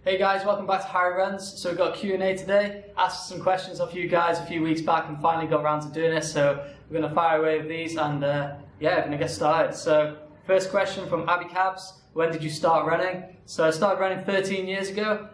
Hey guys, welcome back to Harry Runs. So we've got a Q&A today. Asked some questions off you guys a few weeks back and finally got around to doing this. So we're going to fire away with these and we're going to get started. So first question from Abby Cabs. When did you start running? So I started running 13 years ago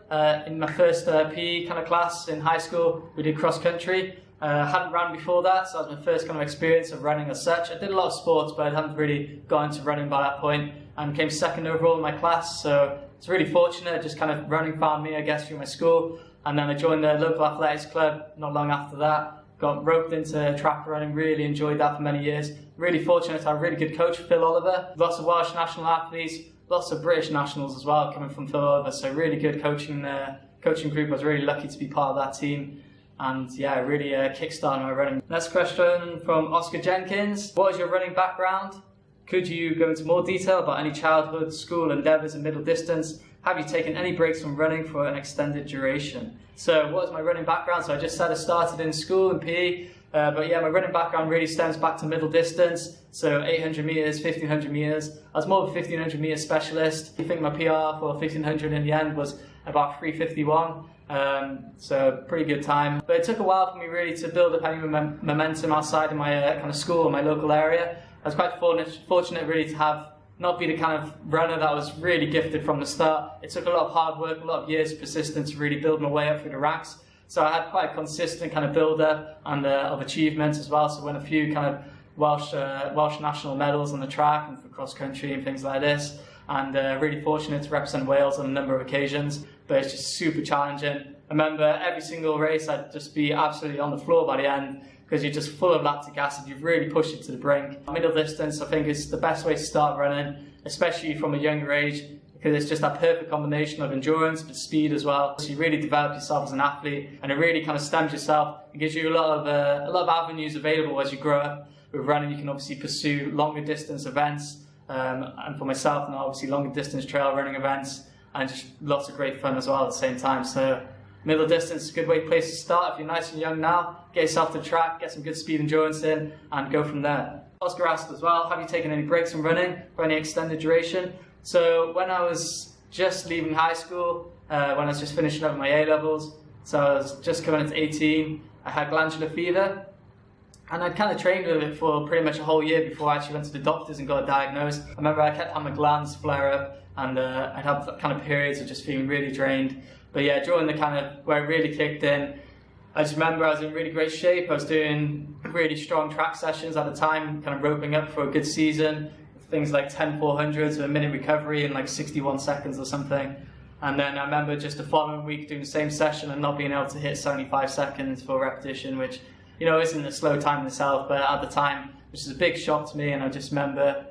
in my first PE kind of class in high school. We did cross country. Hadn't run before that, so that was my first kind of experience of running as such. I did a lot of sports, but I hadn't really got into running by that point, and came second overall in my class. So it's really fortunate. Just kind of running found me, I guess, through my school, and then I joined the local athletics club not long after that. Got roped into track running. Really enjoyed that for many years. Really fortunate to have a really good coach, Phil Oliver. Lots of Welsh national athletes, lots of British nationals as well, coming from Phil Oliver. So really good coaching group. I was really lucky to be part of that team. And yeah, really kickstarted my running. Next question from Oscar Jenkins. What is your running background? Could you go into more detail about any childhood, school endeavours and middle distance? Have you taken any breaks from running for an extended duration? So what is my running background? So I just said I started in school in PE. But yeah, my running background really stems back to middle distance. So 800 metres, 1500 metres. I was more of a 1500 metre specialist. I think my PR for 1500 in the end was about 3:51. So pretty good time. But it took a while for me really to build up any momentum outside of my kind of school or my local area. I was quite fortunate really to have not be the kind of runner that was really gifted from the start. It took a lot of hard work, a lot of years of persistence to really build my way up through the ranks. So I had quite a consistent kind of build-up and of achievements as well. So won a few kind of Welsh national medals on the track and for cross-country and things like this. And really fortunate to represent Wales on a number of occasions. But it's just super challenging. I remember every single race I'd just be absolutely on the floor by the end because you're just full of lactic acid. You've really pushed it to the brink. Middle distance, I think, is the best way to start running, especially from a younger age, because it's just that perfect combination of endurance but speed as well. So you really develop yourself as an athlete, and it really kind of stems yourself. It gives you a lot of avenues available as you grow up. With running, you can obviously pursue longer distance events, and for myself, now obviously longer distance trail running events, and just lots of great fun as well at the same time. So middle distance is a good place to start. If you're nice and young now, get yourself to the track, get some good speed endurance in, and go from there. Oscar asked as well, have you taken any breaks from running for any extended duration? So when I was just leaving high school, when I was just finishing up my A-levels, so I was just coming into 18, I had glandular fever, and I'd kind of trained with it for pretty much a whole year before I actually went to the doctors and got diagnosed. I remember I kept having my glands flare up, and I'd have kind of periods of just feeling really drained. But yeah, during the kind of where it really kicked in, I just remember I was in really great shape. I was doing really strong track sessions at the time, kind of roping up for a good season. Things like 10 400s, a minute recovery in like 61 seconds or something. And then I remember just the following week doing the same session and not being able to hit 75 seconds for repetition, which, you know, isn't a slow time in itself, but at the time, which is a big shock to me. And I just remember,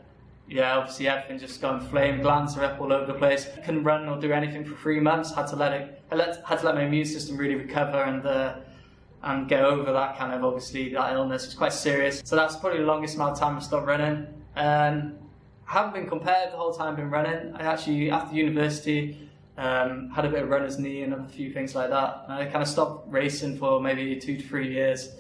yeah, obviously everything just got inflamed, glands are up all over the place. I couldn't run or do anything for 3 months. Had to let my immune system really recover and get over that kind of, obviously, that illness. It's quite serious. So that's probably the longest amount of time I stopped running. I haven't been compared the whole time I've been running. I actually, after university, had a bit of runner's knee and a few things like that. And I kind of stopped racing for maybe 2 to 3 years.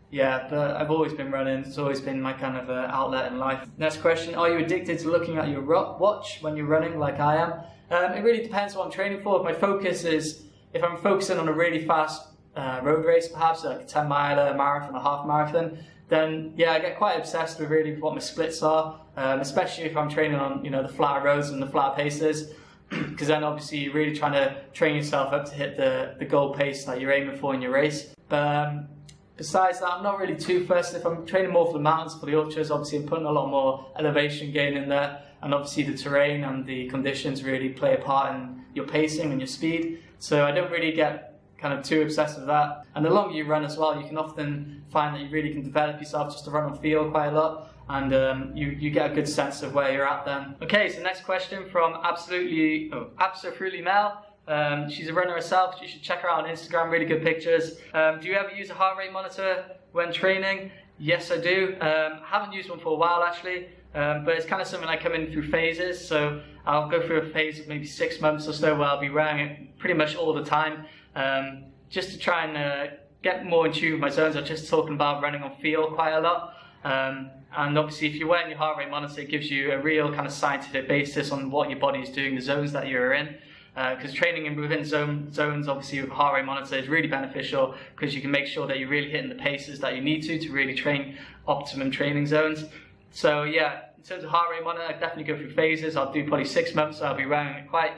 Yeah, but I've always been running. It's always been my kind of outlet in life. Next question, are you addicted to looking at your watch when you're running like I am? It really depends what I'm training for. If my focus is, if I'm focusing on a really fast road race, perhaps like a 10 miler, a marathon, a half marathon, then yeah, I get quite obsessed with really what my splits are, especially if I'm training on, you know, the flatter roads and the flatter paces, because then obviously you're really trying to train yourself up to hit the goal pace that you're aiming for in your race. But besides that, I'm not really too fussed. If I'm training more for the mountains, for the ultras, obviously I'm putting a lot more elevation gain in there, and obviously the terrain and the conditions really play a part in your pacing and your speed. So I don't really get kind of too obsessed with that. And the longer you run as well, you can often find that you really can develop yourself just to run on feel quite a lot, and you get a good sense of where you're at then. Okay, so next question from Absolutely Mel. She's a runner herself. You should check her out on Instagram, really good pictures. Do you ever use a heart rate monitor when training? Yes, I do. Haven't used one for a while actually, but it's kind of something I come in through phases. So I'll go through a phase of maybe 6 months or so where I'll be wearing it pretty much all the time, just to try and get more in tune with my zones. I'm just talking about running on feel quite a lot. And obviously if you're wearing your heart rate monitor, it gives you a real kind of scientific basis on what your body is doing, the zones that you're in. because training within zones, obviously with a heart rate monitor, is really beneficial because you can make sure that you're really hitting the paces that you need to really train optimum training zones. So yeah, in terms of heart rate monitor, I definitely go through phases. I'll do probably 6 months, so I'll be wearing it quite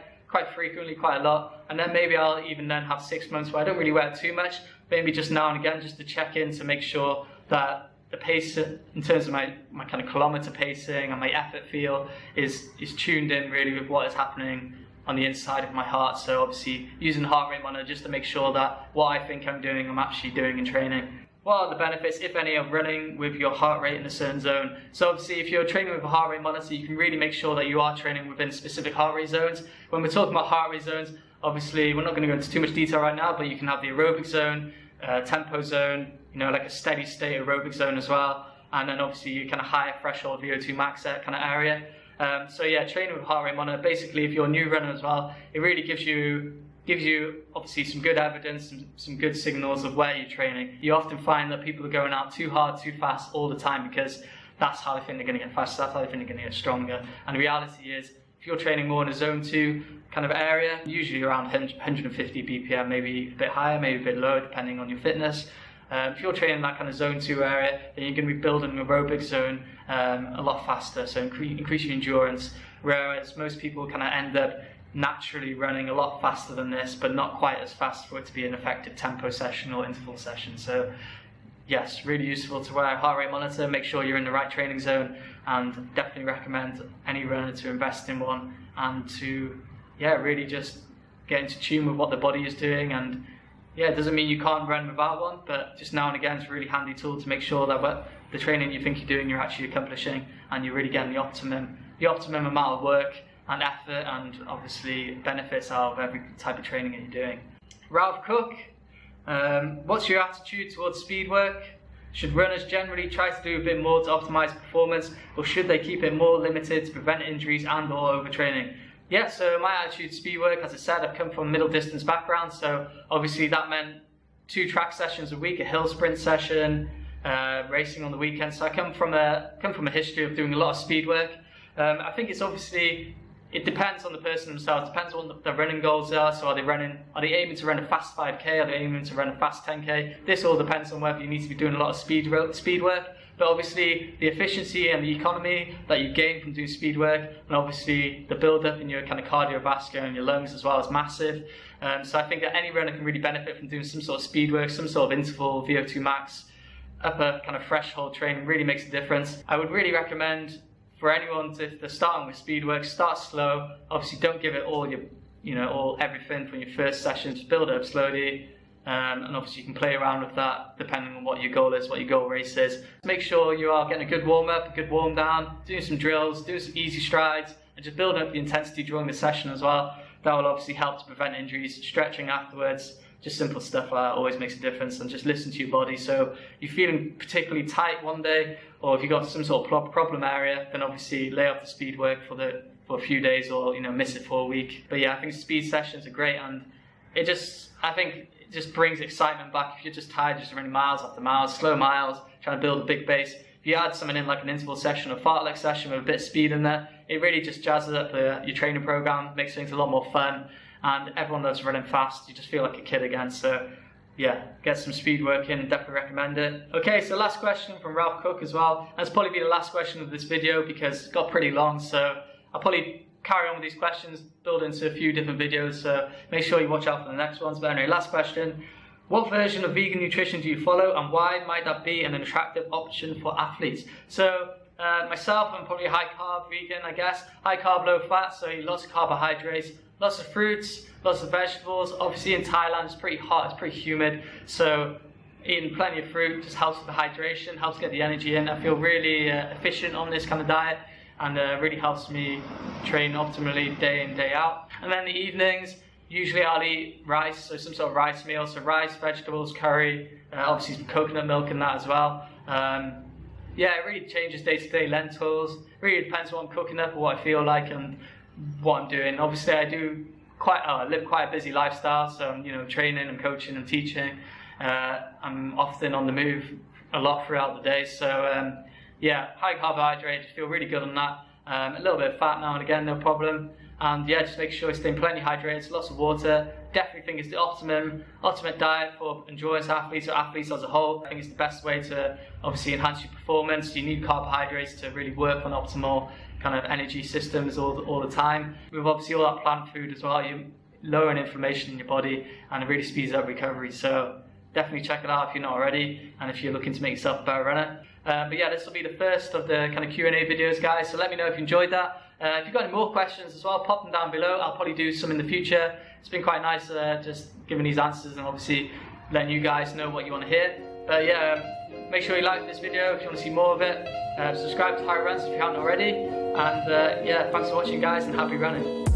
frequently, quite a lot, and then maybe I'll even then have 6 months where I don't really wear it too much, maybe just now and again, just to check in to make sure that the pace in terms of my kind of kilometer pacing and my effort feel is tuned in really with what is happening on the inside of my heart. So obviously using the heart rate monitor just to make sure that what I think I'm doing, I'm actually doing in training. What are the benefits, if any, of running with your heart rate in a certain zone? So obviously if you're training with a heart rate monitor, you can really make sure that you are training within specific heart rate zones. When we're talking about heart rate zones, obviously we're not going to go into too much detail right now, but you can have the aerobic zone, tempo zone, like a steady state aerobic zone as well, and then obviously your kind of higher threshold VO2 max kind of area. So yeah, training with heart rate monitor, basically if you're a new runner as well, it really gives you obviously some good evidence, some good signals of where you're training. You often find that people are going out too hard, too fast all the time because that's how they think they're going to get faster, that's how they think they're going to get stronger. And the reality is, if you're training more in a zone 2 kind of area, usually around 150 BPM, maybe a bit higher, maybe a bit lower, depending on your fitness. If you're training that kind of zone 2 area, then you're going to be building an aerobic zone a lot faster, so increase your endurance, whereas most people kind of end up naturally running a lot faster than this, but not quite as fast for it to be an effective tempo session or interval session. So yes, really useful to wear a heart rate monitor, make sure you're in the right training zone, and definitely recommend any runner to invest in one and to really just get into tune with what the body is doing. And yeah, it doesn't mean you can't run without one, but just now and again it's a really handy tool to make sure that the training you think you're doing you're actually accomplishing, and you're really getting the optimum amount of work and effort and obviously benefits out of every type of training that you're doing. Ralph Cook, what's your attitude towards speed work? Should runners generally try to do a bit more to optimize performance, or should they keep it more limited to prevent injuries and or overtraining? Yeah, so my attitude to speed work, as I said, I've come from a middle distance background, so obviously that meant 2 track sessions a week, a hill sprint session, racing on the weekend. So I come from a history of doing a lot of speed work. I think it depends on the person themselves, depends on what their running goals are. So are they aiming to run a fast 5k, are they aiming to run a fast 10k? This all depends on whether you need to be doing a lot of speed work. But obviously the efficiency and the economy that you gain from doing speed work, and obviously the build-up in your kind of cardiovascular and your lungs as well, is massive. So I think that any runner can really benefit from doing some sort of speed work, some sort of interval, VO2 max, upper kind of threshold training really makes a difference. I would really recommend for anyone, if they're starting with speed work, start slow. Obviously don't give it all everything from your first session, just build it up slowly. And obviously you can play around with that depending on what your goal is, what your goal race is. Make sure you are getting a good warm up, a good warm down, doing some drills, doing some easy strides, and just building up the intensity during the session as well. That will obviously help to prevent injuries. Stretching afterwards, just simple stuff like that always makes a difference, and just listen to your body. So you're feeling particularly tight one day, or if you've got some sort of problem area, then obviously lay off the speed work for a few days, or miss it for a week. But yeah, I think speed sessions are great, and it just brings excitement back. If you're just tired, just running miles after miles, slow miles, trying to build a big base. If you add something in like an interval session or fartlek session with a bit of speed in there, it really just jazzes up your training program, makes things a lot more fun, and everyone loves running fast. You just feel like a kid again. So yeah, get some speed work in, definitely recommend it. Okay, so last question from Ralph Cook as well. That's probably be the last question of this video because it got pretty long, so I'll probably carry on with these questions, build into a few different videos, so make sure you watch out for the next ones. But anyway, last question. What version of vegan nutrition do you follow, and why might that be an attractive option for athletes? So myself, I'm probably a high carb vegan, I guess. High carb, low fat, so eat lots of carbohydrates, lots of fruits, lots of vegetables. Obviously in Thailand it's pretty hot, it's pretty humid, so eating plenty of fruit just helps with the hydration, helps get the energy in. I feel really efficient on this kind of diet, and really helps me train optimally day in, day out. And then in the evenings, usually I'll eat rice, so some sort of rice meal, so rice, vegetables, curry, obviously some coconut milk in that as well. Yeah, it really changes day to day. Lentils, really depends what I'm cooking up or what I feel like and what I'm doing. Obviously I live quite a busy lifestyle, so I'm training and coaching and teaching. I'm often on the move a lot throughout the day, so yeah, high carbohydrates, feel really good on that. A little bit of fat now and again, no problem. And yeah, just make sure you're staying plenty hydrated, lots of water. Definitely think it's the ultimate diet for endurance athletes or athletes as a whole. I think it's the best way to obviously enhance your performance. You need carbohydrates to really work on optimal kind of energy systems all the time. With obviously all that plant food as well, you're lowering inflammation in your body and it really speeds up recovery. So definitely check it out if you're not already and if you're looking to make yourself a better runner. But yeah, this will be the first of the kind of Q&A videos, guys, so let me know if you enjoyed that. If you've got any more questions as well, pop them down below. I'll probably do some in the future. It's been quite nice just giving these answers and obviously letting you guys know what you want to hear. But yeah, make sure you like this video if you want to see more of it. Subscribe to Higher Runs if you haven't already. And yeah, thanks for watching, guys, and happy running.